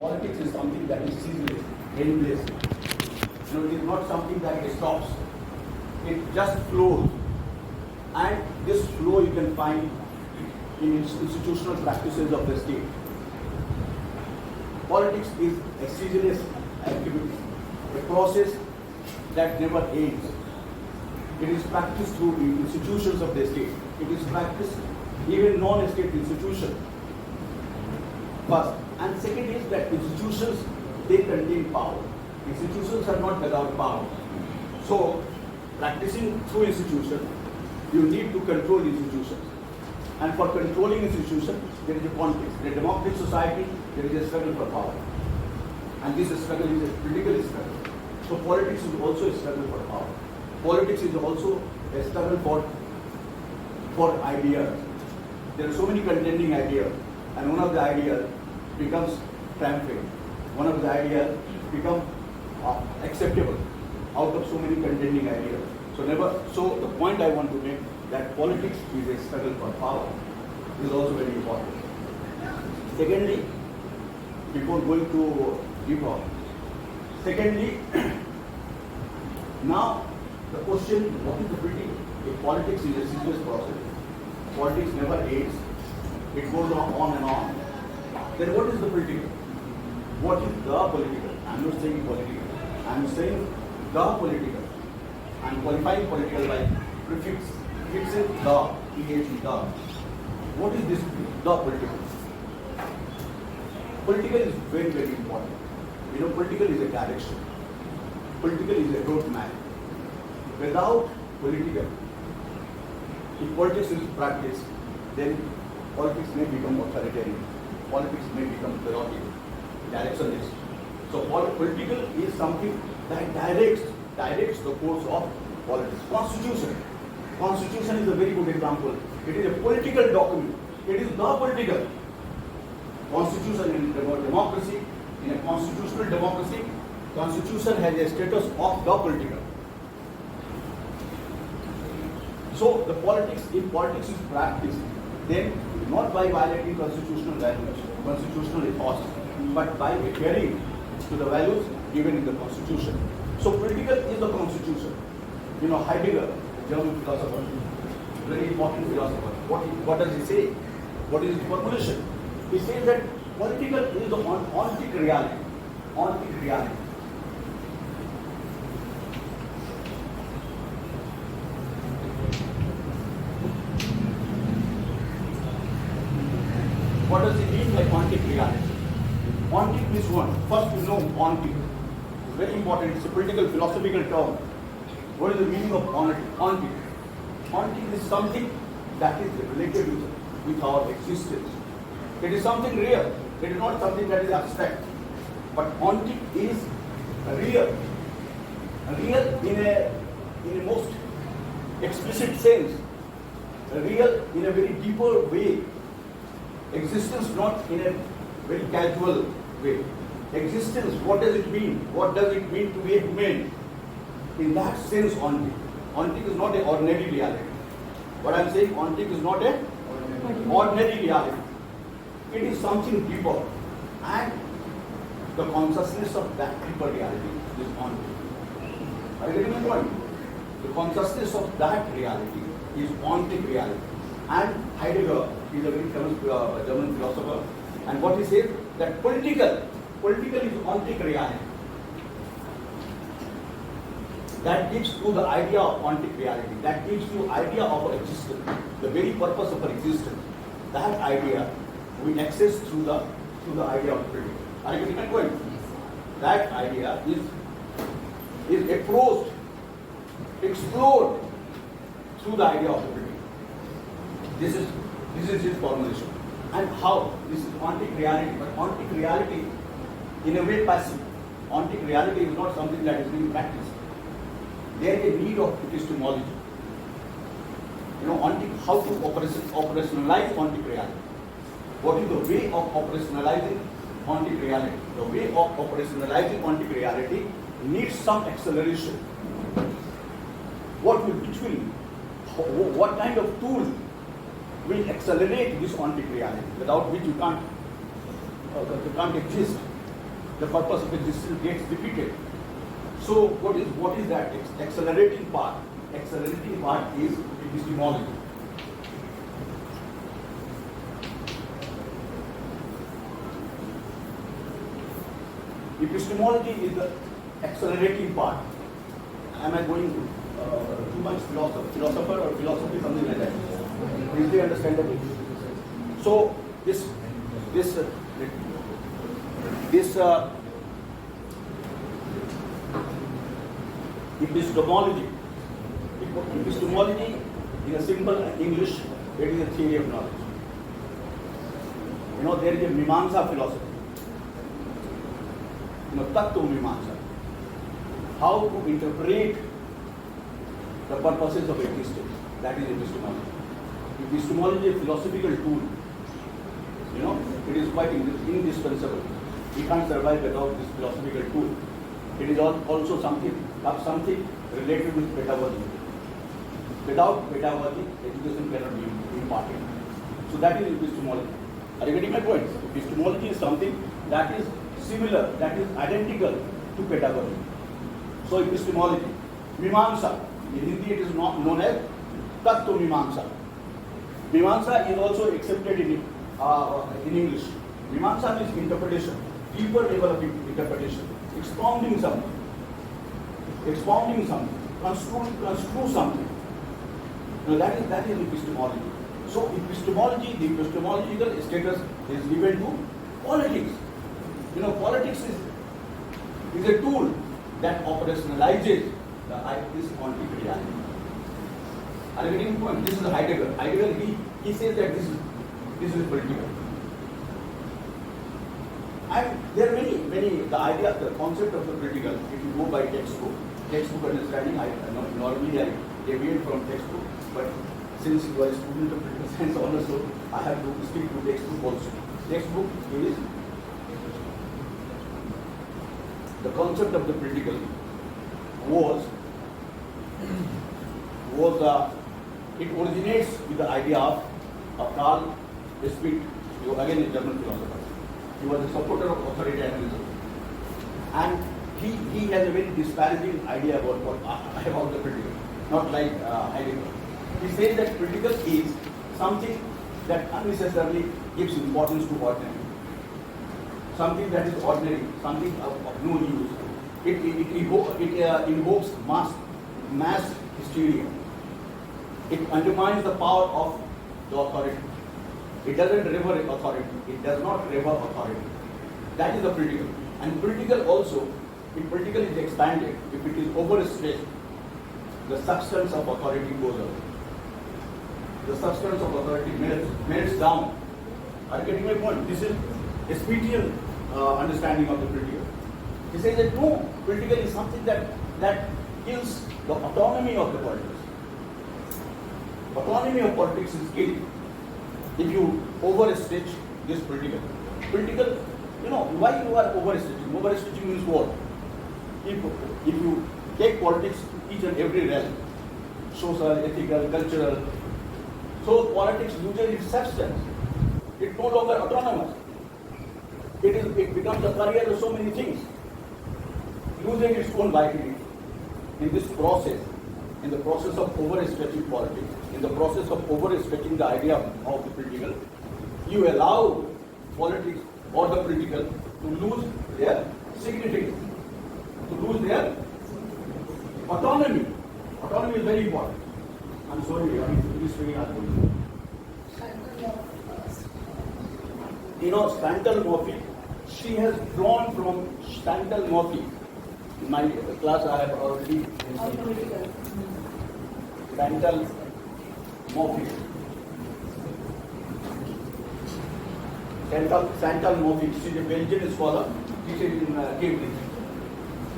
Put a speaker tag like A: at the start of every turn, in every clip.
A: Politics is something that is ceaseless, endless. It is not something that stops. It just flows. And this flow you can find in institutional practices of the state. Politics is a ceaseless activity, a process that never ends. It is practiced through the institutions of the state. It is practiced even non-state institutions. First. And second is that institutions, they contain power. Institutions are not without power. So, practicing through institutions, you need to control institutions. And for controlling institutions, there is a context. In a democratic society, there is a struggle for power. And this struggle is a political struggle. So politics is also a struggle for power. Politics is also a struggle for ideas. There are so many contending ideas. And one of the ideas becomes triumphant. One of the ideas becomes acceptable out of so many contending ideas. So the point I want to make that politics is a struggle for power is also very important. Secondly, before going to deeper, now the question, what is the politics? If politics is a serious process, politics never ends, it goes on and on. Then what is the political? What is the political? I am not saying political. I am saying the political. I am qualifying political by prefixing the, the. What is this, the political? Political is very, very important. Political is a direction. Political is a roadmap. Without political, if politics is practiced, then politics may become authoritarian. Politics may become chaotic, directionless. So political is something that directs the course of politics. Constitution is a very good example. It is a political document. It is the political. Constitution in democracy, in a constitutional democracy, Constitution has a status of the political. So the politics, if politics is practiced, then not by violating constitutional values, constitutional ethos, but by adhering to the values given in the Constitution. So political is the Constitution. Heidegger, German philosopher, very important philosopher. What does he say? What is his formulation? He says that political is the ontic reality. Ontic reality. What does it mean by ontic reality? Ontic means what? First, ontic. It's very important. It's a political philosophical term. What is the meaning of ontic? Ontic is something that is related with our existence. It is something real. It is not something that is abstract. But ontic is real. Real in a most explicit sense. Real in a very deeper way. Existence not in a very casual way. Existence, what does it mean? What does it mean to be a human? In that sense, ontic. Ontic is not an ordinary reality. What I am saying, ontic is not an ordinary reality. It is something deeper. And the consciousness of that deeper reality is ontic. Are you getting my point? The consciousness of that reality is ontic reality. And Heidegger is a very famous German philosopher. And what he says, that political is ontic reality. That gives you the idea of ontic reality. That gives you idea of our existence, the very purpose of our existence. That idea we access through the idea of political. Are you getting my point? That idea is approached, explored through the idea of the political. This is his formulation. And how? This is ontic reality. But ontic reality, in a way, passive. Ontic reality is not something that is being practiced. There is a need of epistemology. How to operationalize ontic reality. What is the way of operationalizing ontic reality? The way of operationalizing ontic reality needs some acceleration. What kind of tool will accelerate this ontic reality, without which you can't exist? the purpose of existence gets defeated. So what is that accelerating part? Accelerating part is epistemology. Epistemology is the accelerating part. Am I going too much philosopher or philosophy, something like that? Easily understandable. So this epistemology in a simple English, it is a theory of knowledge. There is a Mimamsa philosophy. Tattva Mimamsa. How to interpret the purposes of existence. That is epistemology. Epistemology is a philosophical tool. It is quite indispensable. We can't survive without this philosophical tool. It is also something related with pedagogy. Without pedagogy, education cannot be imparted. So that is epistemology. Are you getting my point? Epistemology is something that is similar, that is identical to pedagogy. So epistemology. Mimamsa. In Hindi it is known as Tattva Mimamsa. Mimamsa is also accepted in English. Mimamsa means interpretation, deeper level of interpretation, expounding something, construe something. That is epistemology. So epistemology, the epistemological status is given to politics. Politics is a tool that operationalizes this ontic reality. Are you getting the point? This is Heidegger. Heidegger, he says that this is political. And there are many, the idea, the concept of the political, if you go by textbook understanding, normally I deviate from textbook, but since you are a student of political science honors, so I have to stick to textbook also. Textbook is the concept of the political it originates with the idea of Karl Schmitt, again a German philosopher. He was a supporter of authoritarianism, and he has a very disparaging idea about the political, not like Heidegger. He says that political is something that unnecessarily gives importance to ordinary, something that is ordinary, something of no use. It invokes mass hysteria. It undermines the power of the authority. It doesn't revere authority. It does not revere authority. That is the political. And political also, if political is expanded, if it is overstretched, the substance of authority goes away. The substance of authority melts down. Are you getting my point? This is a Schmittian understanding of the political. He says that no, political is something that kills the autonomy of the politics. Autonomy of politics is killed if you overstretch this political. Political, why you are overstretching? Overstretching means what? If you take politics to each and every realm, social, ethical, cultural, so politics loses its substance. It's no longer autonomous. It becomes a career of so many things, losing its own vitality. In this process, in the process of overstretching politics, in the process of overstretching the idea of the political, you allow politics or the political to lose their significance, to lose their autonomy. Autonomy is very important. I'm sorry, it is very hard. Stanton Murphy, she has drawn from Stanton Murphy. In my class, I have already Stanton Murphy. Stanton Murphy, she is a Belgian scholar, teacher in Cambridge.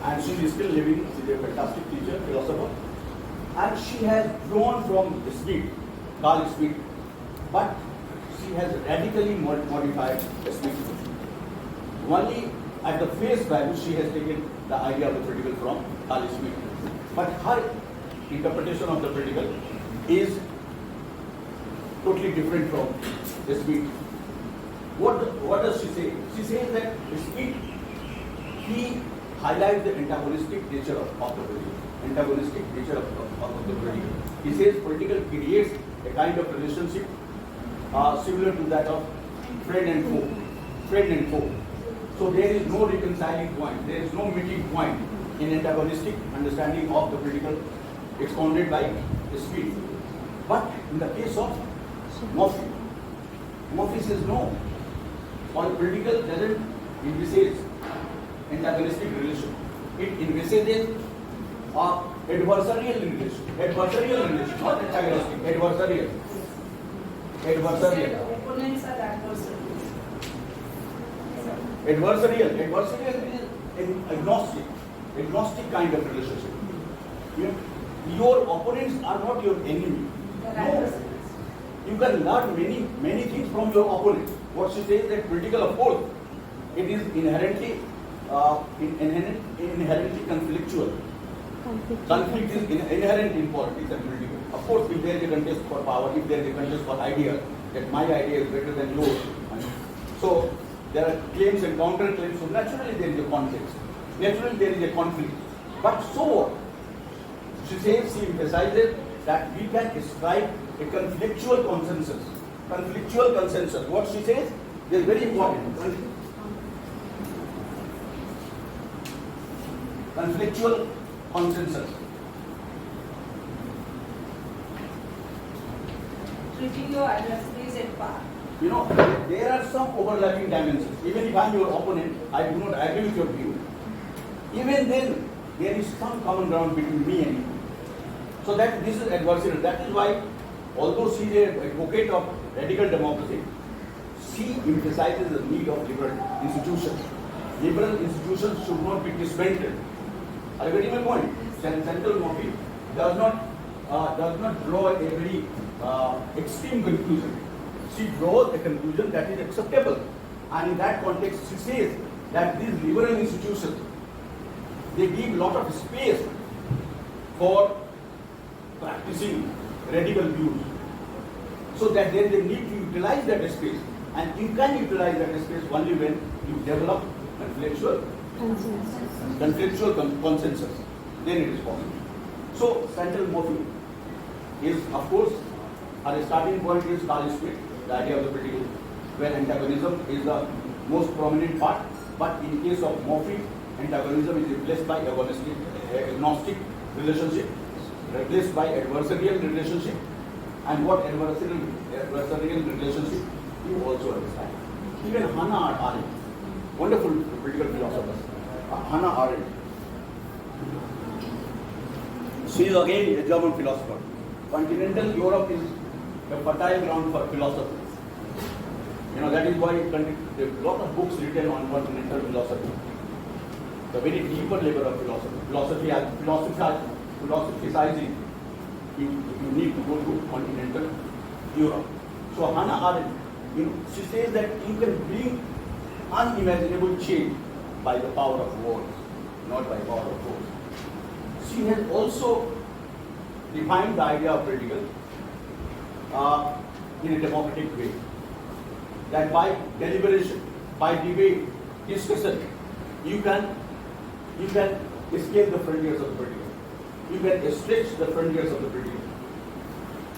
A: And she is still living, she is a fantastic teacher, philosopher. And she has drawn from Schmitt, Karl Schmitt, but she has radically modified Schmitt. Only at the face value, she has taken the idea of the political from Karl Schmitt. But her interpretation of the political is totally different from Schmitt. What does she say? She says that Schmitt he highlights the antagonistic nature of the political. Antagonistic nature of the political. He says political creates a kind of relationship similar to that of friend and foe. Friend and foe. So there is no reconciling point. There is no meeting point in antagonistic understanding of the political expounded by speech. But in the case of Murphy says no. Or political doesn't envisage antagonistic relation. It envisages adversarial relation, not antagonistic, adversarial.
B: Opponents are adversaries.
A: Adversarial is an agnostic kind of relationship. Your opponents are not your enemy. No. You can learn many things from your opponent. What she says that political, of course, it is inherently conflictual. Conflict is inherent in politics and political. Of course, if there is a contest for power, if there is a contest for idea, that my idea is better than yours, so there are claims and counter-claims. So naturally there is a conflict. Naturally there is a conflict. But so what? She says, she emphasizes that we can ascribe a conflictual consensus. What she says is very important. Conflictual consensus.
B: Treating your adversaries at par.
A: There are some overlapping dimensions. Even if I am your opponent, I do not agree with your view. Even then, there is some common ground between me and you. So that this is adversarial. That is why, although she is an advocate of radical democracy, she emphasizes the need of liberal institutions. Liberal institutions should not be dismantled. I get my point. Central Murphy does not draw a very extreme conclusion. She draws a conclusion that is acceptable, and in that context, she says that these liberal institutions, they give a lot of space for practicing radical views, so that there is a need to utilize that space, and you can utilize that space only when you develop conflictual consensus. Then it is possible. So Central Murphy is, of course, her starting point is Carl Schmitt, the idea of the political, where antagonism is the most prominent part. But in case of Murphy, antagonism is replaced by agnostic relationship, replaced by adversarial relationship. And what adversarial relationship, you also understand. Even Hannah Arendt, wonderful political philosopher, Hannah Arendt, she is again a German philosopher. Continental Europe is a fertile ground for philosophy. That is why there are a lot of books written on continental philosophy. The very deeper level of philosophy. Philosophizing, you need to go to continental Europe. So Hannah Arendt, she says that you can bring unimaginable change by the power of words, not by power of words. She has also defined the idea of political in a democratic way. That by deliberation, by debate, discussion, you can escape the frontiers of the political. You can stretch the frontiers of the political.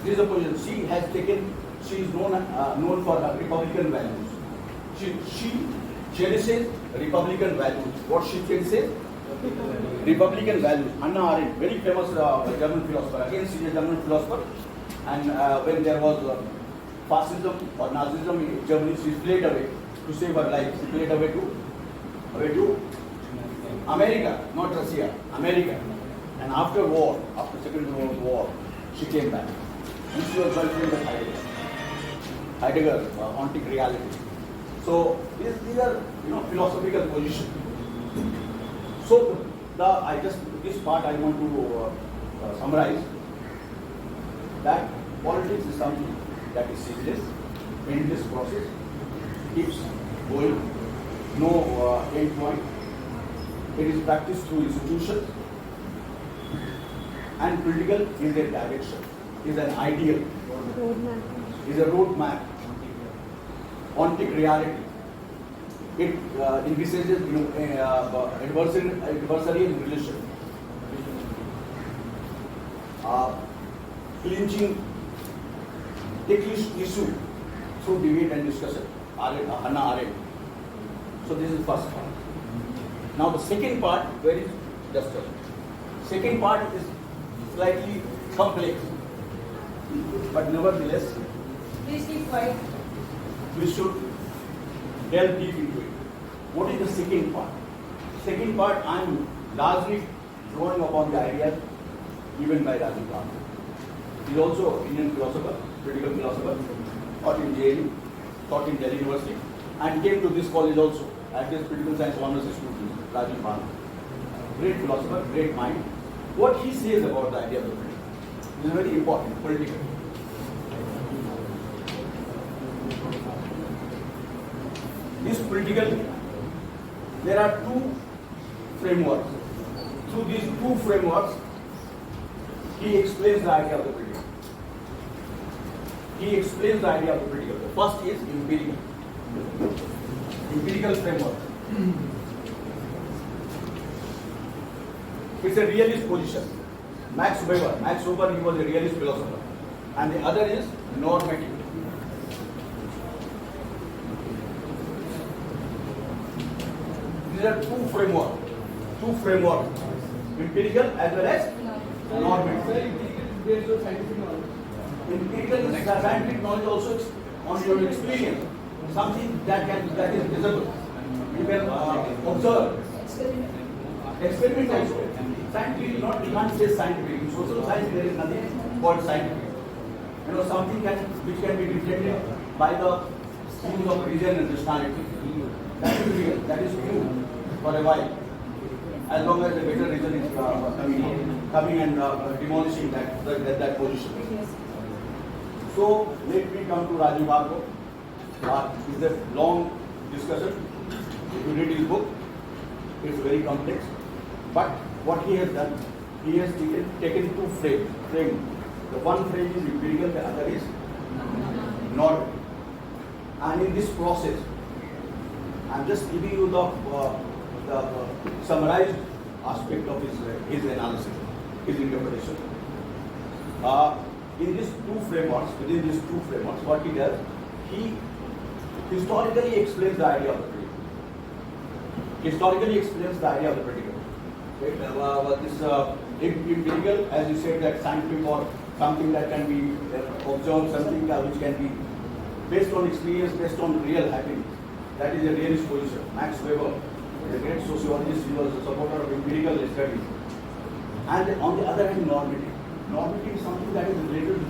A: This is a position she is known for her Republican values. She cherishes Republican values. What she cherishes? Republican values. Hannah Arendt, very famous German philosopher. Again, she is a German philosopher. And when there was fascism or Nazism in Germany, she fled away to save her life. She fled away to America, not Russia, America. And after Second World War, she came back. And she was girlfriend of Heidegger, haunting reality. So these are philosophical positions. So this part I want to summarize that politics is something that is ceaseless, endless process, keeps going, no end point. It is practiced through institutions, and political is a direction, is an ideal, is a roadmap, ontic reality. it envisages adversarial relation, clinching ticklish issue through debate and discussion. Hannah Arendt. So this is first part. Now the second part, where is Duster? Second part is slightly complex, but nevertheless,
B: Please keep quiet.
A: we should delve deep into it. What is the second part? Second part, I am largely drawing upon the ideas given by Rajiv Gandhi. He is also Indian philosopher, critical philosopher, taught in JNU, taught in Delhi University, and came to this college also as this critical science honors student, Rajiv Gandhi. Great philosopher, great mind. What he says about the idea of the political is very important, political. This political, there are two frameworks. Through these two frameworks, he explains the idea of the political. He explains the idea of the political. The first is empirical. Empirical framework. It's a realist position. Max Weber, he was a realist philosopher. And the other is normative. These are two frameworks. Empirical as well as normative. Empirical is scientific knowledge also on your experience. Something that is visible. You can observe. Experiment also. Scientific, we can't say scientific. In social science, there is nothing called scientific. Something which can be detected by the schemes of reason and rationality. That is real. That is true for a while. As long as the better reason is coming and demolishing that position. So let me come to Rajiv Gandhi. It's a long discussion. If you read his book, it's very complex. But what he has done, he has taken two frames. The one frame is empirical, the other is normative. And in this process, I'm just giving you the summarized aspect of his analysis, his interpretation. Within these two frameworks, what he does, he historically explains the idea of the political. Empirical, as you said, that scientific or something that can be observed, something which can be based on experience, based on real happenings. That is a realist position. Max Weber is a great sociologist. He was a supporter of empirical studies. And on the other hand, normative. Normative is something that is related to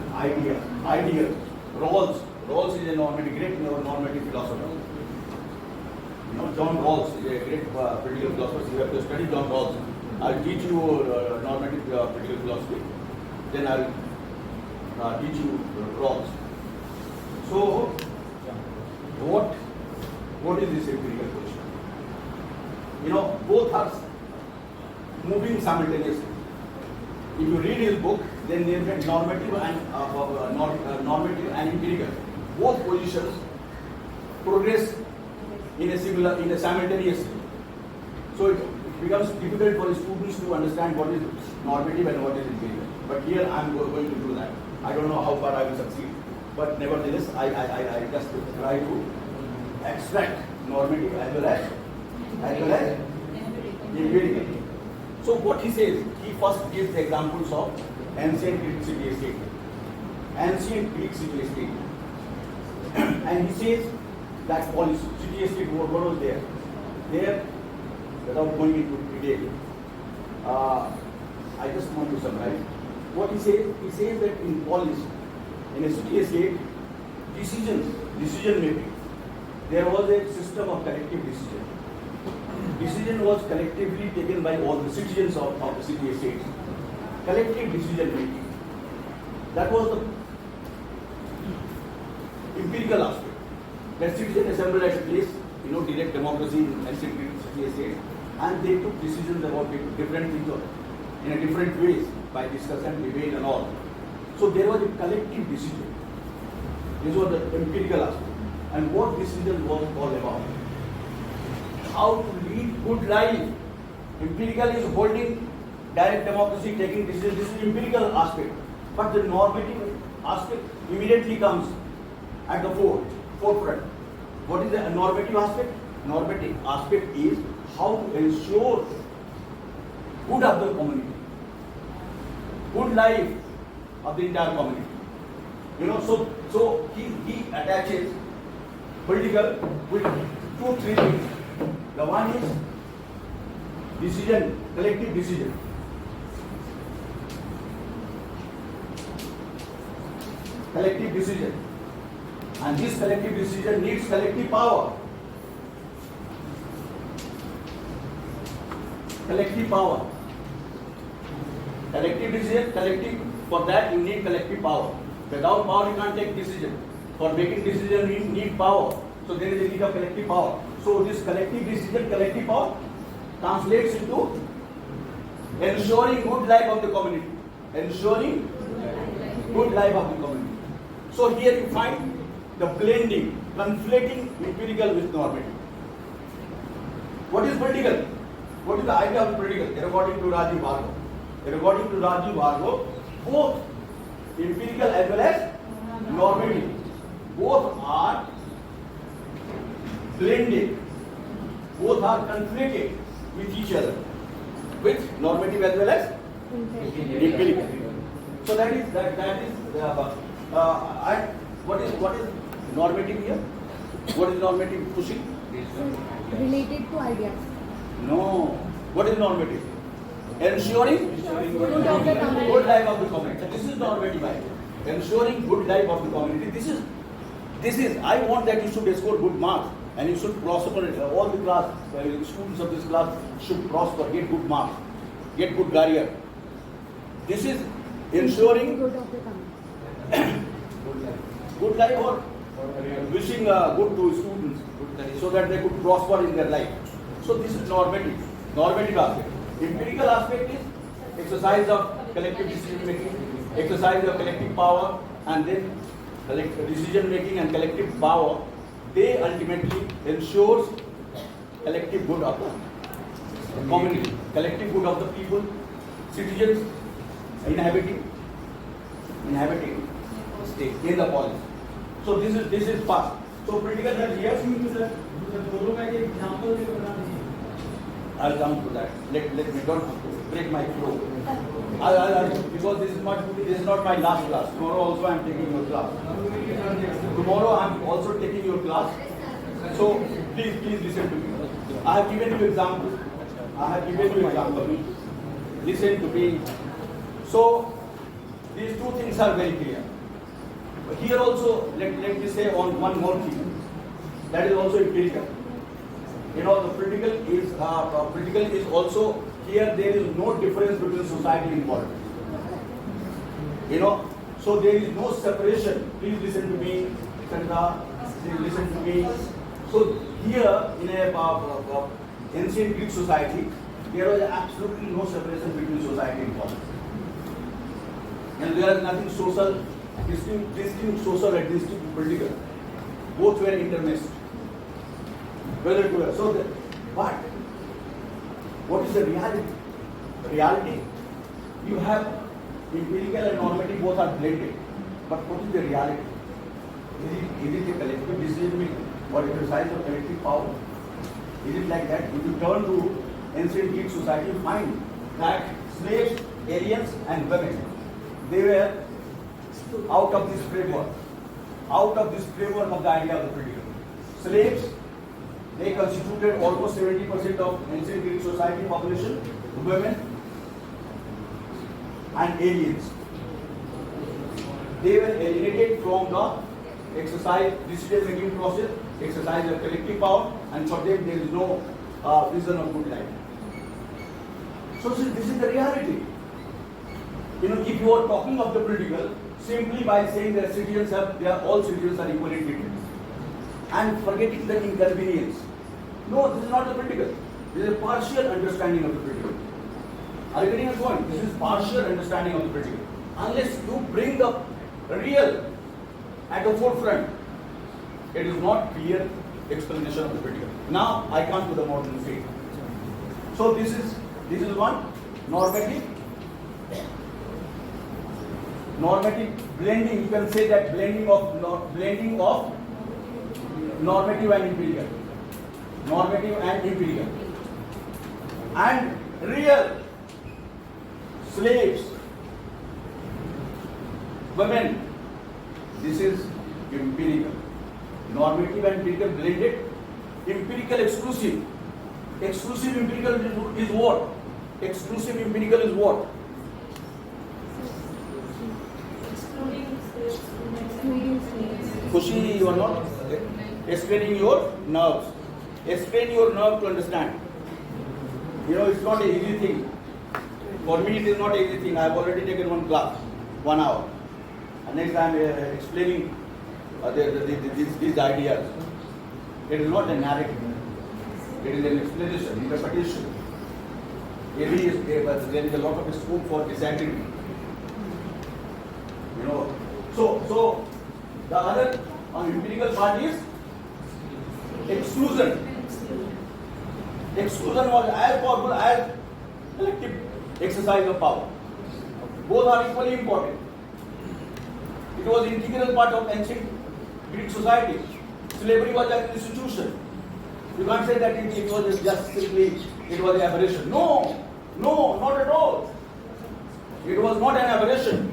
A: ideas, Rawls. Rawls is a great normative philosopher. John Rawls is a great political philosopher. So you have to study John Rawls. I'll teach you normative political philosophy. Then I'll teach you Rawls. So, what is this empirical position? Both are moving simultaneously. If you read his book, then there is normative and empirical. Both positions progress in a simultaneously. So it becomes difficult for students to understand what is normative and what is empirical. But here I am going to do that. I don't know how far I will succeed, but nevertheless I just try to extract normative as well as empirical. So what he says, he first gives the examples of ancient Greek city-state. And he says that policy, city-state, what was there? There, without going into detail, I just want to summarize. What he says that in policy, in a city-state, decision making, there was a system of collective decision. Decision was collectively taken by all the citizens of the city-state. Collective decision making. That was the empirical aspect. The citizens assembled at a place, direct democracy in ancient city-state, and they took decisions about different things in a different ways by discussion, debate, and all. So there was a collective decision. This was the empirical aspect. And what decision was all about? how to lead good life. Empirical is holding direct democracy, taking decisions. This is empirical aspect. But the normative aspect immediately comes at the forefront. What is the normative aspect? Normative aspect is how to ensure good of the community, good life of the entire community. So he attaches political with 2-3 things. The one is decision, collective decision. Collective decision. And this collective decision needs collective power. Collective power. Collective decision, collective, for that you need collective power. Without power you can't take decision. For making decision you need power. So there is a need of collective power. So this collective decision, collective power translates into ensuring good life of the community. Ensuring good life of the community. So here you find the blending, conflating empirical with normative. What is political? What is the idea of political? According to Rajiv Bhargava. According to Rajiv Bhargava, both empirical as well as normative, both are blended, both are conflated with each other, with normative as well as empirical. So that is what is normative here? What is normative pushing?
C: Related to ideas.
A: No. What is normative? Ensuring
C: Good of the community.
A: good life of the community. This is normative idea. Ensuring good life of the community. This is. I want that you should score good marks and you should prosper. All the class students of this class should prosper, get good marks, get good career. This is ensuring
C: Good of the community.
A: good life or wishing good to students so that they could prosper in their life. So this is normative aspect. Empirical aspect is exercise of collective decision making, exercise of collective power, and then decision making and collective power. They ultimately ensures collective good of the community, collective good of the people, citizens inhabiting state in the policy. So this is first. So political is here. I'll come to that. Let me don't break my flow. Because this is not my last class. Tomorrow also I am taking your class. Tomorrow I am also taking your class. So please listen to me. I have given you example. Listen to me. So these two things are very clear. But here also let me say on one more thing. That is also empirical. The political is also here. There is no difference between society and politics. So there is no separation. Please listen to me, Chandra. Please listen to me. So here in a ancient Greek society, there was absolutely no separation between society and politics. And there is nothing social, distinct social and distinct political. Both were intermixed. But what is the reality? Reality, you have empirical and normative both are blended. But what is the reality? Is it a collective decision making or exercise of collective power? Is it like that? If you turn to ancient Greek society, you find that slaves, aliens, and women, they were out of this framework of the idea of the political. Slaves, they constituted almost 70% of ancient Greek society population. Women and aliens, they were alienated from the exercise, decision-making process, exercise of collective power, and for them there is no vision of good life. So this is the reality. If you are talking of the political, simply by saying that all citizens are equally treated, and forgetting the inconvenience. No, this is not the political. This is a partial understanding of the political. Are you getting the point? This is partial understanding of the political. Unless you bring the real at the forefront, it is not clear explanation of the political. Now I come to the modern state. So this is one normative blending. You can say that blending of normative and empirical, and real slaves, women. This is empirical. Normative and empirical blended. Empirical exclusive. Exclusive empirical is what? Exclusive empirical is what?
C: Excluding slaves.
A: Khushi, you are not explaining your nerves. Explain your nerve to understand. You know, it's not an easy thing. For me, it is not an easy thing. I have already taken one class, 1 hour. And next I am explaining these ideas. It is not a narrative. It is an explanation, interpretation. There is a lot of scope for disagreement. You know, so the other empirical part is exclusion. Exclusion was as powerful as collective exercise of power. Both are equally important. It was an integral part of ancient Greek society. Slavery was an institution. You can't say that it was just simply, it was an aberration. No, not at all. It was not an aberration.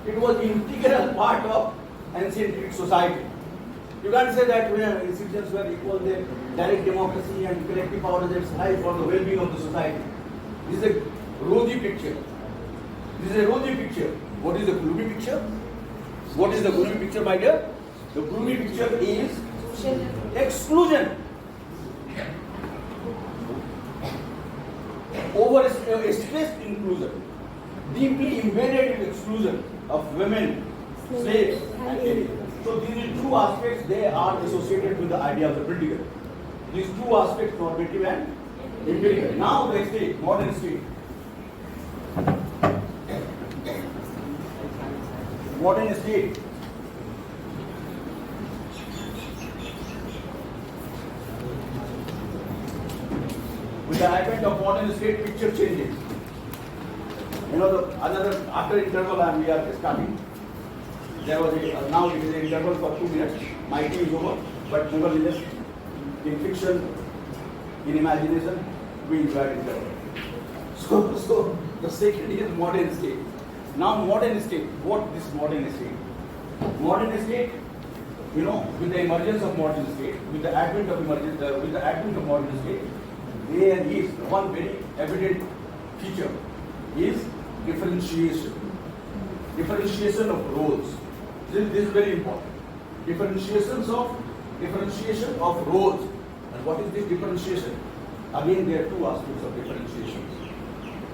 A: It was an integral part of ancient Greek society. You can't say that when institutions were equal, then direct democracy and collective power is high for the well-being of the society. This is a rosy picture. What is the gloomy picture? What is the gloomy picture, my dear? The gloomy picture is exclusion. Stressed inclusion. Deeply embedded exclusion of women, slaves, and aliens. So these two aspects, they are associated with the idea of the political. These two aspects, normative and empirical. Now the state, modern state. Modern state. With the advent of modern state, picture changes. You know, after interval we are starting. There was now it is an interval for 2 minutes. My tea is over, but nevertheless, in fiction, in imagination, we enjoy interval. So the second is modern state. Now modern state. What is modern state? Modern state, you know, with the emergence of modern state, with the advent of modern state, there is one very evident feature is differentiation. Differentiation of roles. This is very important. Differentiation of roles. And what is this differentiation? Again, there are two aspects of differentiation.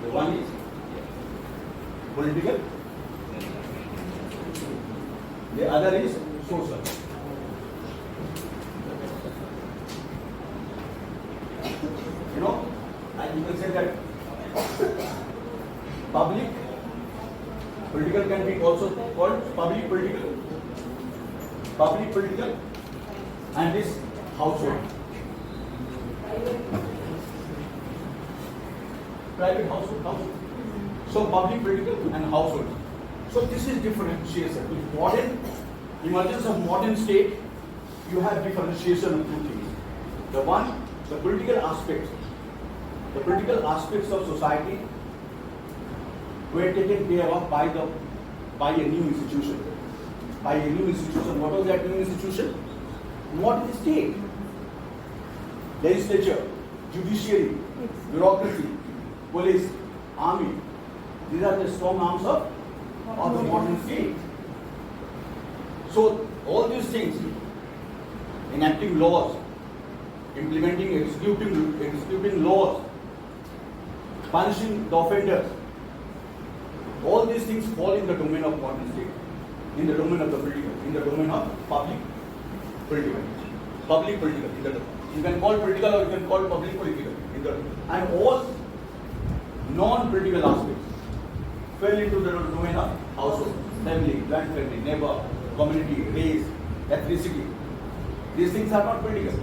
A: The one is political. The other is social. You know, and you can say that public political can be also called public political, and this household. Private household. So public political and household. So this is differentiation. With modern emergence of modern state, you have differentiation of two things. The one, the political aspects. The political aspects of society were taken care of by a new institution. What was that new institution? Modern state. Legislature, judiciary, bureaucracy, police, army. These are the strong arms of the modern state. So all these things, enacting laws, implementing, executing laws, punishing the offenders, all these things fall in the domain of modern state, in the domain of the political, in the domain of public political. You can call political or you can call public political. And all non-political aspects fell into the domain of household, family, joint family, neighbor, community, race, ethnicity. These things are not political.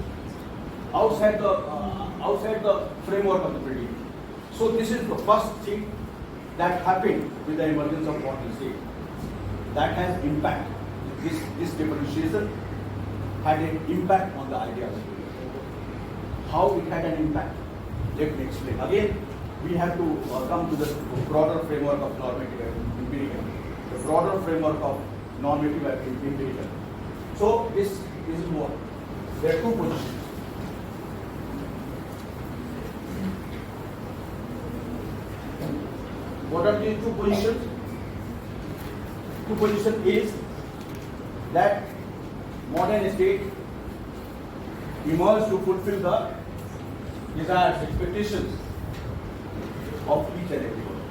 A: Outside the framework of the political. So this is the first thing that happened with the emergence of modern state. That has impact. This differentiation had an impact on the ideas. How it had an impact? Let me explain. Again, we have to come to the broader framework of normative empirical. The broader framework of normative empirical. So this is what? There are two positions. What are these two positions? Two position is that modern state emerged to fulfill the desires, expectations of each and everyone,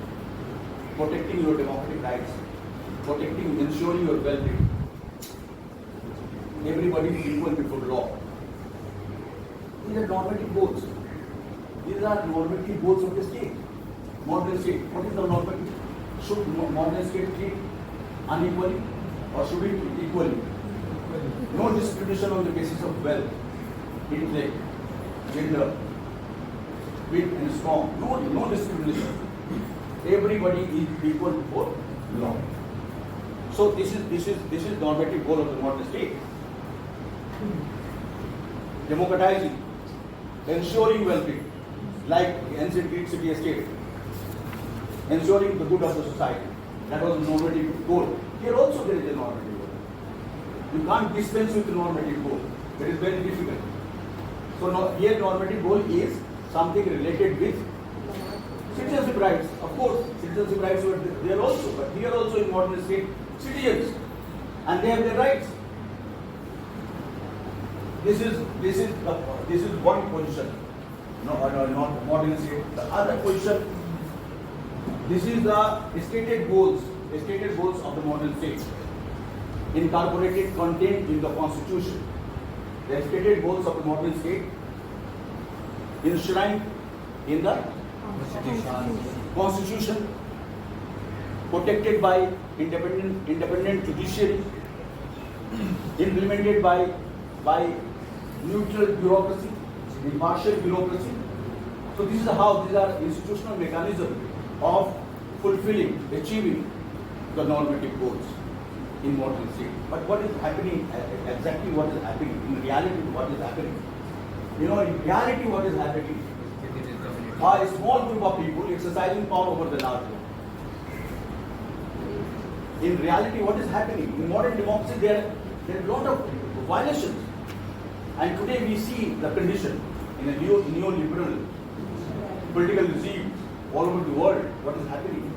A: protecting your democratic rights, protecting, ensuring your well-being. Everybody is equal before law. These are normative goals. These are normative goals of the state. Modern state. What is the normative? Should modern state treat unequally or should it treat equally? No discrimination on the basis of wealth, intellect, gender, weak and strong. No discrimination. Everybody is equal before law. So this is normative goal of the modern state. Democratizing, ensuring well-being, like ancient Greek city-state, ensuring the good of the society. That was the normative goal. Here also there is a normative goal. You can't dispense with the normative goal. It is very difficult. So here normative goal is something related with citizenship rights. Of course, citizenship rights were there also, but here also in modern state, citizens, and they have their rights. This is one position. Not modern state. The other position. This is the stated goals of the modern state, incorporated contained in the constitution. The stated goals of the modern state enshrined in the constitution, protected by independent judiciary, implemented by neutral bureaucracy, impartial bureaucracy. So this is how these are institutional mechanisms of fulfilling, achieving the normative goals in modern state. But what is happening, exactly what is happening, in reality what is happening? In reality what is happening? A small group of people exercising power over the large group. In reality what is happening? In modern democracy there are a lot of violations. And today we see the condition in a neoliberal political regime all over the world, what is happening?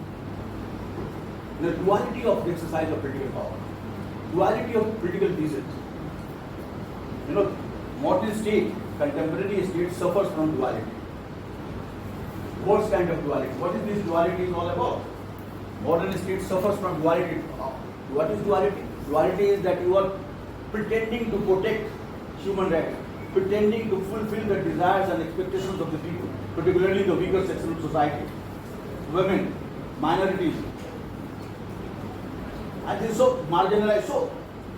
A: The duality of the exercise of political power, duality of political reasons. Modern state, contemporary state suffers from duality. What kind of duality? What is this duality is all about? Modern state suffers from duality. What is duality? Duality is that you are pretending to protect human rights, pretending to fulfill the desires and expectations of the people, particularly the weaker sections of society, women, minorities, and this is so marginalized.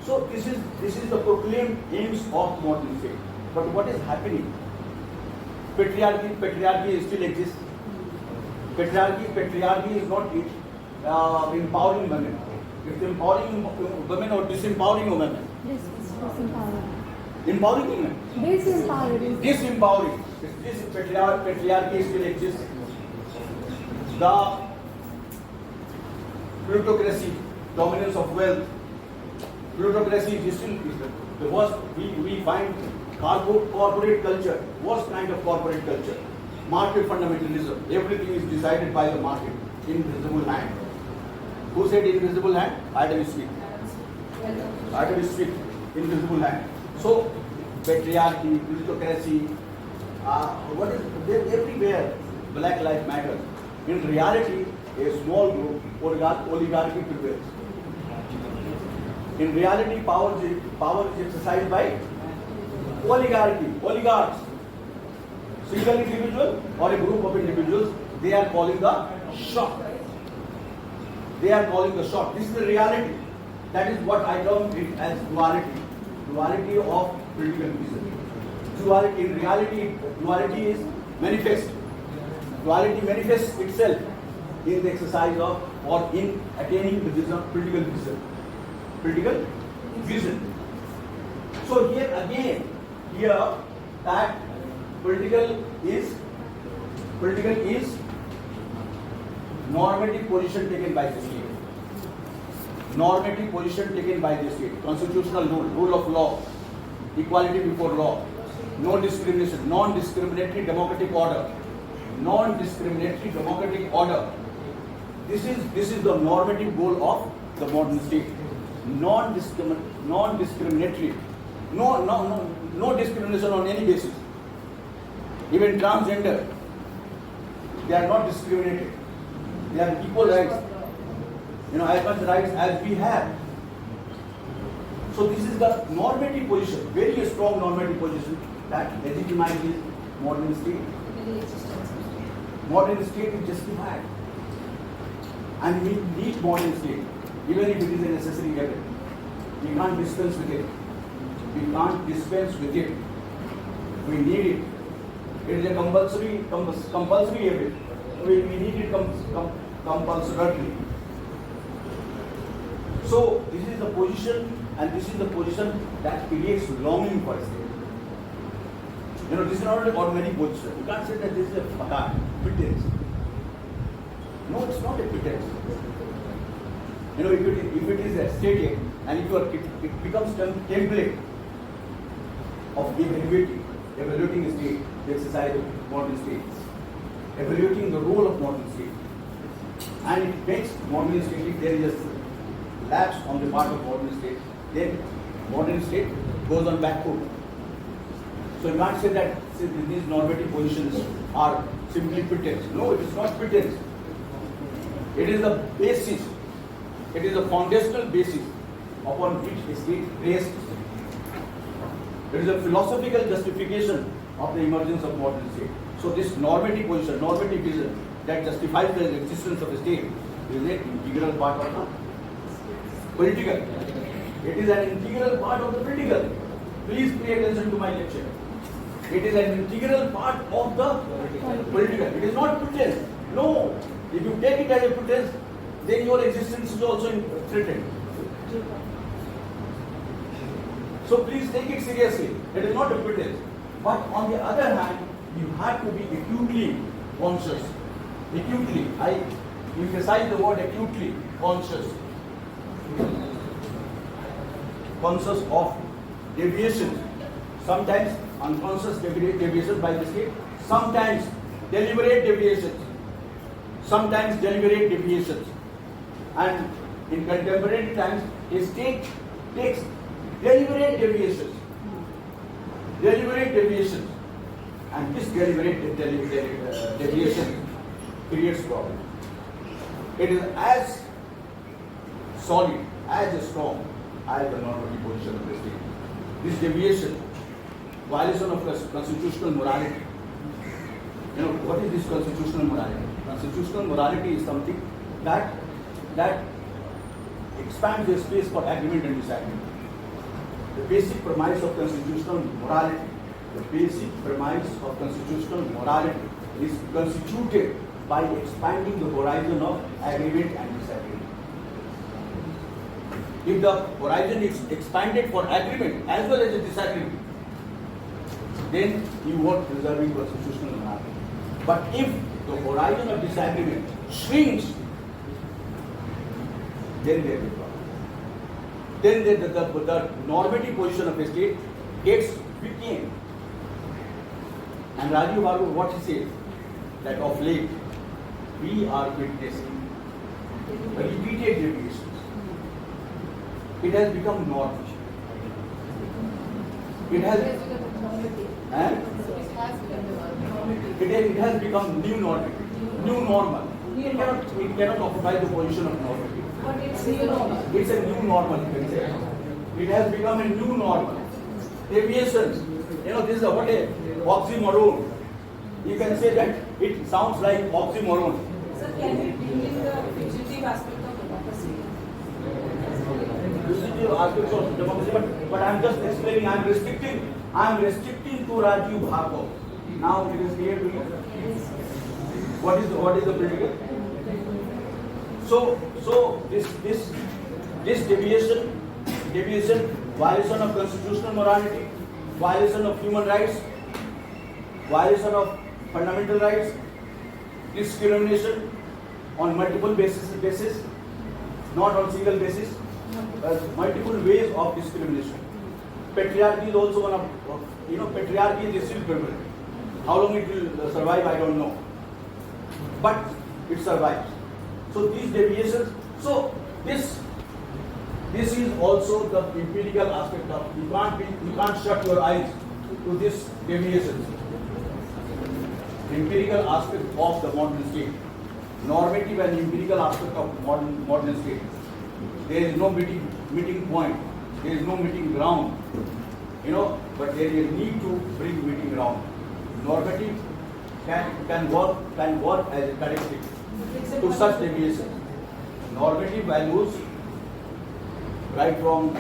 A: So this is the proclaimed aims of modern state. But what is happening? Patriarchy still exists. Patriarchy is not empowering women. It's empowering women or disempowering women. Empowering women. Disempowering. This patriarchy still exists. The plutocracy, dominance of wealth. Plutocracy is still the worst. We find corporate culture, worst kind of corporate culture. Market fundamentalism. Everything is decided by the market. Invisible hand. Who said invisible hand? Adam Smith. Adam Smith. Invisible hand. So, patriarchy, plutocracy, what is there everywhere? Black Lives Matter. In reality, a small group, oligarchy prevails. In reality, power is exercised by oligarchs. Single individual or a group of individuals, they are calling the shot. This is the reality. That is what I term it as duality. Duality of political vision. Duality, in reality, duality is manifest. Duality manifests itself in the exercise of or in attaining the vision, political vision. Political vision. So here again, that political is normative position taken by the state. Normative position taken by the state. Constitutional rule of law, equality before law, no discrimination, non-discriminatory democratic order. Non-discriminatory democratic order. This is the normative goal of the modern state. Non-discriminatory. No discrimination on any basis. Even transgender, they are not discriminated. They have equal rights. As much rights as we have. So this is the normative position, very strong normative position that legitimizes modern state. Modern state is justified. And we need modern state, even if it is a necessary evil. We can't dispense with it. We can't dispense with it. We need it. It is a compulsory evil. We need it compulsorily. So this is the position, and this is the position that creates longing for state. This is not an ordinary position. You can't say that this is a pretense. No, it's not a pretense. If it is a stated, and it becomes template of evaluating a state, the exercise of modern states, evaluating the role of modern state, and it makes modern state, if there is a lapse on the part of modern state, then modern state goes on back foot. So you can't say that these normative positions are simply pretense. No, it is not pretense. It is the basis. It is the foundational basis upon which a state rests. It is a philosophical justification of the emergence of modern state. So this normative position, normative vision that justifies the existence of a state is an integral part of the political. It is an integral part of the political. Please pay attention to my lecture. It is an integral part of the political. It is not pretense. No. If you take it as a pretense, then your existence is also threatened. So please take it seriously. It is not a pretense. But on the other hand, you have to be acutely conscious. Acutely. I emphasize the word acutely conscious. Conscious of deviations. Sometimes unconscious deviations by the state. Sometimes deliberate deviations. Sometimes deliberate deviations. And in contemporary times, a state takes deliberate deviations. Deliberate deviations. And this deliberate deviation creates problem. It is as solid, as strong as the normative position of the state. This deviation, violation of constitutional morality. What is this constitutional morality? Constitutional morality is something that expands the space for agreement and disagreement. The basic premise of constitutional morality, is constituted by expanding the horizon of agreement and disagreement. If the horizon is expanded for agreement as well as a disagreement, then you won't preserving constitutional morality. But if the horizon of disagreement shrinks, then there is a problem. Then the normative position of a state gets weakened. And Rajiv Babu, what he says, that of late we are witnessing repeated deviations. It has become normal. It has become new normal. It cannot occupy the position of normative.
B: But it's new normal.
A: It's a new normal, you can say. It has become a new normal. Deviations. This is what a oxymoron. You can say that it sounds like oxymoron.
B: Sir, can you bring in the fugitive aspect of democracy?
A: positive aspects of democracy, but I'm just explaining. I'm restricting to Rajiv Bhargava. Now it is clear to you. What is the predicate? So this deviation, violation of constitutional morality, violation of human rights, violation of fundamental rights, discrimination on multiple basis, not on single basis, multiple ways of discrimination. Patriarchy is also one of, patriarchy is still prevalent. How long it will survive, I don't know. But it survives. So these deviations, so this is also the empirical aspect of, you can't shut your eyes to this deviations. Empirical aspect of the modern state. Normative and empirical aspect of modern state. There is no meeting point. There is no meeting ground. But there is a need to bring meeting ground. Normative can work as a corrective to such deviations. Normative values, right from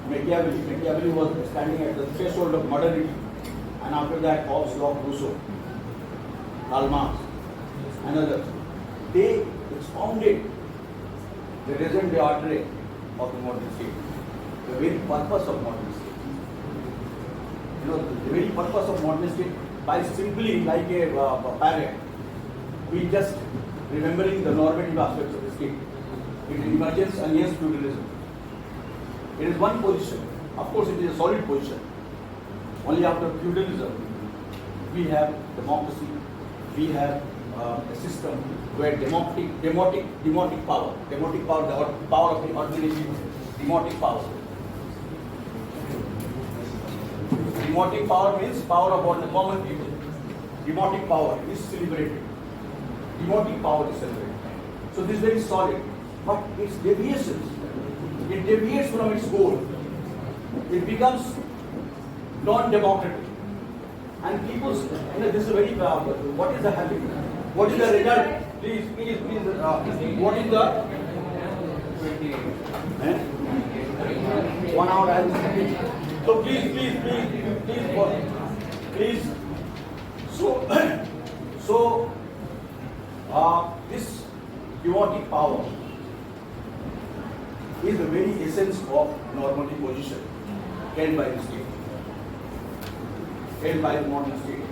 A: Machiavelli. Machiavelli was standing at the threshold of modernity, and after that, Hobbes, Locke, Rousseau, Karl Marx, and others. They expounded the raison d'etre of the modern state, the very purpose of modern state. The very purpose of modern state, by simply like a parrot, we just remembering the normative aspects of the state. It emerges against feudalism. It is one position. Of course, it is a solid position. Only after feudalism, we have democracy. We have a system where demotic power, the power of the ordinary, demotic power. Demotic power means power of the common people. Demotic power is celebrated. Demotic power is celebrated. So this is very solid. But its deviations, it deviates from its goal. It becomes non-democratic. And people, this is very, what is the habit? What is the result? Please, what is the 1 hour and so please. So this demotic power is the very essence of normative position held by the state, held by the modern state,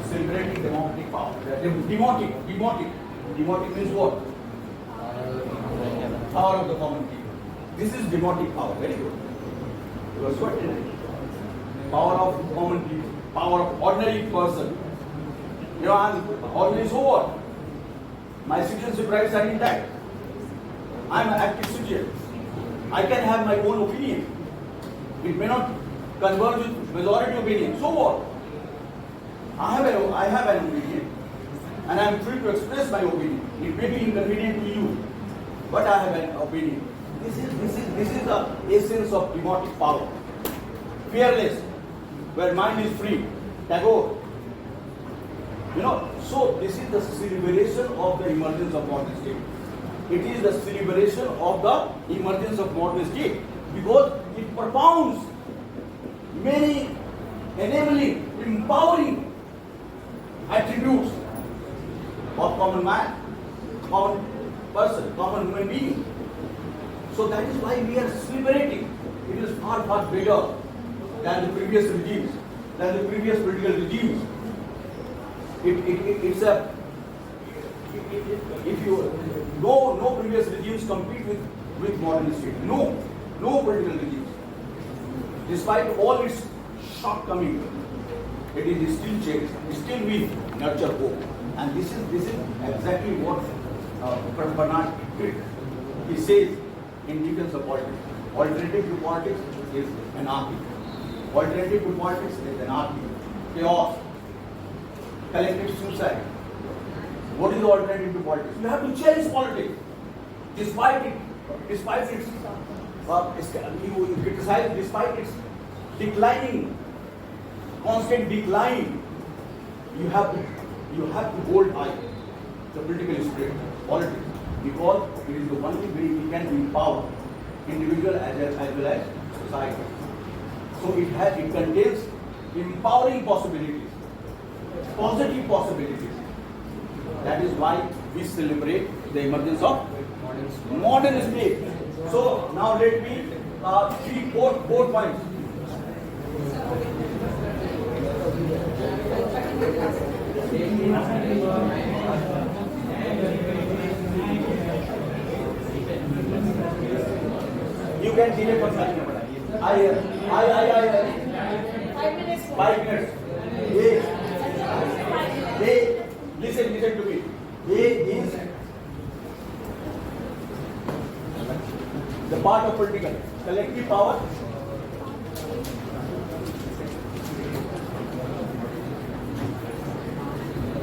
A: celebrating democratic power. Demotic means what? Power of the common people. This is demotic power. Very good. Because what is it? Power of common people, power of ordinary person. I'm ordinary, so what? My citizenship rights are intact. I'm an active citizen. I can have my own opinion. It may not converge with majority opinion. So what? I have an opinion, and I am free to express my opinion. It may be inconvenient to you, but I have an opinion. This is the essence of demotic power. Fearless, where mind is free. Tagore. So this is the celebration of the emergence of modern state. It is the celebration of the emergence of modern state because it propounds many enabling, empowering attributes of common man, common person, common human being. So that is why we are celebrating. It is far, far bigger than the previous regimes, than the previous political regimes. It's a, if you, no previous regimes compete with modern state. No political regimes. Despite all its shortcomings, it is still changed. Still we nurture hope. And this is exactly what Bernard did. He says in defense of politics, alternative to politics is anarchy. Alternative to politics is anarchy, chaos, collective suicide. What is the alternative to politics? You have to cherish politics, despite its you criticize, despite its declining, constant decline. You have to hold high the political spirit, politics, because it is the only way we can empower individual as well as society. So it contains empowering possibilities, positive possibilities. That is why we celebrate the emergence of modern state. So now let me four points. You can delay for 5 minutes.
B: 5 minutes.
A: 5 minutes. Listen to me. A is the part of political collective power.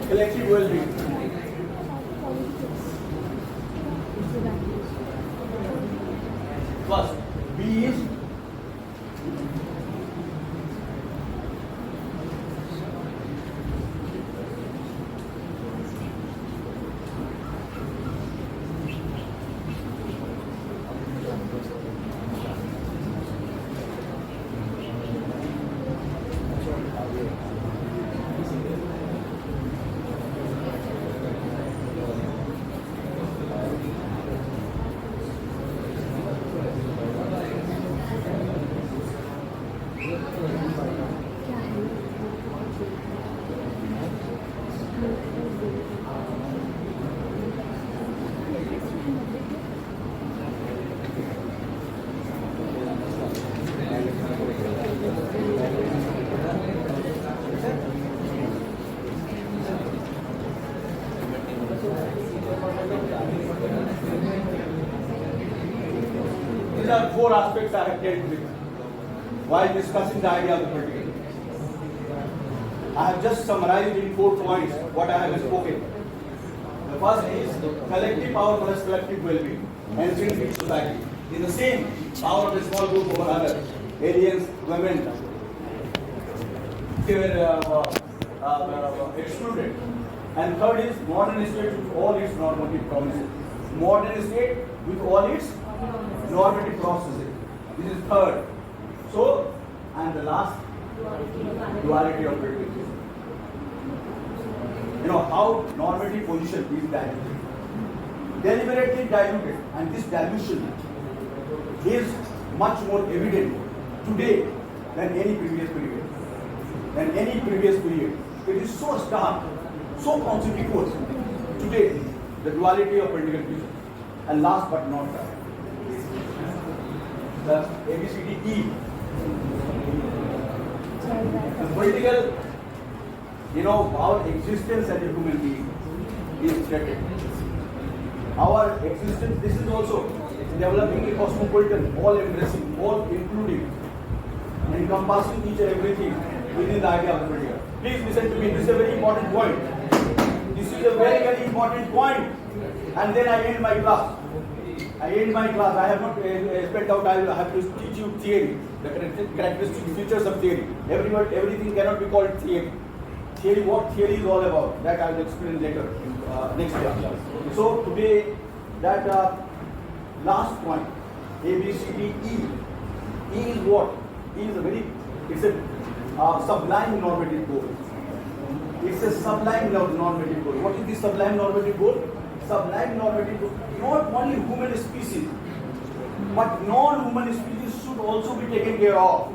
A: Collective well-being. First, B is these are 4 aspects I have dealt with while discussing the idea of the political. I have just summarized in 4 points what I have spoken. The first is collective power plus collective well-being and civic society. In the same power of a small group over others, aliens, women, they were excluded. And third is modern state with all its normative promises. Modern state with all its normative processes. This is third. So, and the last, duality of politics. You know how normative position is diluted. Deliberately diluted, and this dilution is much more evident today than any previous period. It is so stark, so conspicuous today, the duality of political vision. And last but not least, the ABCDE. The political, our existence as a human being is threatened. Our existence, this is also developing a cosmopolitan, all-embracing, all-including, encompassing each and everything within the idea of political. Please listen to me, this is a very important point. This is a very, very important point. And then I end my class. I have not spelled out, I have to teach you theory, the characteristic features of theory. Everything cannot be called theory. What theory is all about, that I will explain later, next class. So today, that last point, A, B, C, D, E. E is what? E is it's a sublime normative goal. It's a sublime normative goal. What is the sublime normative goal? Sublime normative goal. Not only human species, but non-human species should also be taken care of.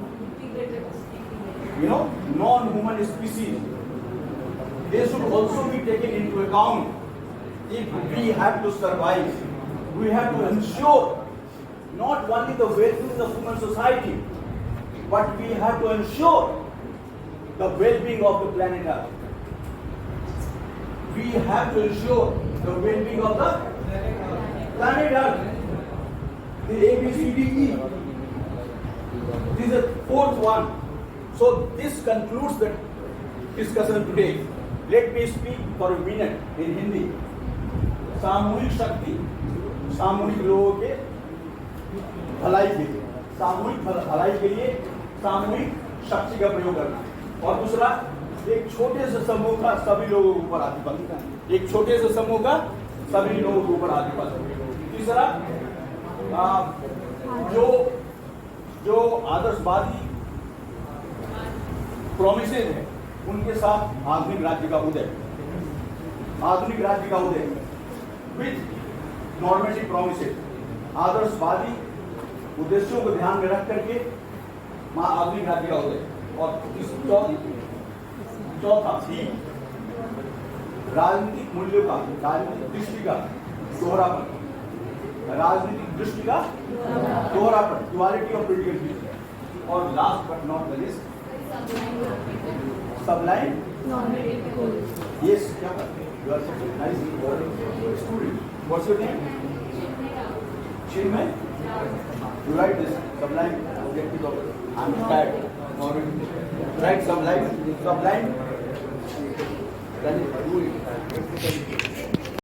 A: Non-human species, they should also be taken into account. If we have to survive, we have to ensure not only the well-being of human society, but we have to ensure the well-being of the planet Earth. We have to ensure the well-being of the planet Earth. The A, B, C, D, E. This is the 4th one. So this concludes the discussion today. Let me speak for a minute in Hindi. सामूहिक शक्ति, सामूहिक लोगों के भलाई के लिए, सामूहिक भलाई के लिए सामूहिक शक्ति का प्रयोग करना। और दूसरा, एक छोटे से समूह का सभी लोगों के ऊपर आधिपत्य, एक छोटे से समूह का सभी लोगों के ऊपर आधिपत्य। तीसरा, जो आदर्शवादी प्रोमिसेज है उनके साथ आधुनिक राज्य का उदय, आधुनिक राज्य का उदय विद नॉर्मेटिव प्रोमिसेज, आदर्शवादी उद्देश्यों को ध्यान में रख करके आधुनिक राज्य का उदय। और चौथा थीम, राजनीतिक मूल्यों का, राजनीतिक दृष्टि का दोहरापन, राजनीतिक दृष्टि का दोहरापन, ड्युअलिटी ऑफ पॉलिटिकल व्यू। और last but not the list, sublime yes. क्या करते हैं? You are such a nice student. What's your name? Chinmay. You write this sublime objective of I'm tired. Write sublime. Then do it.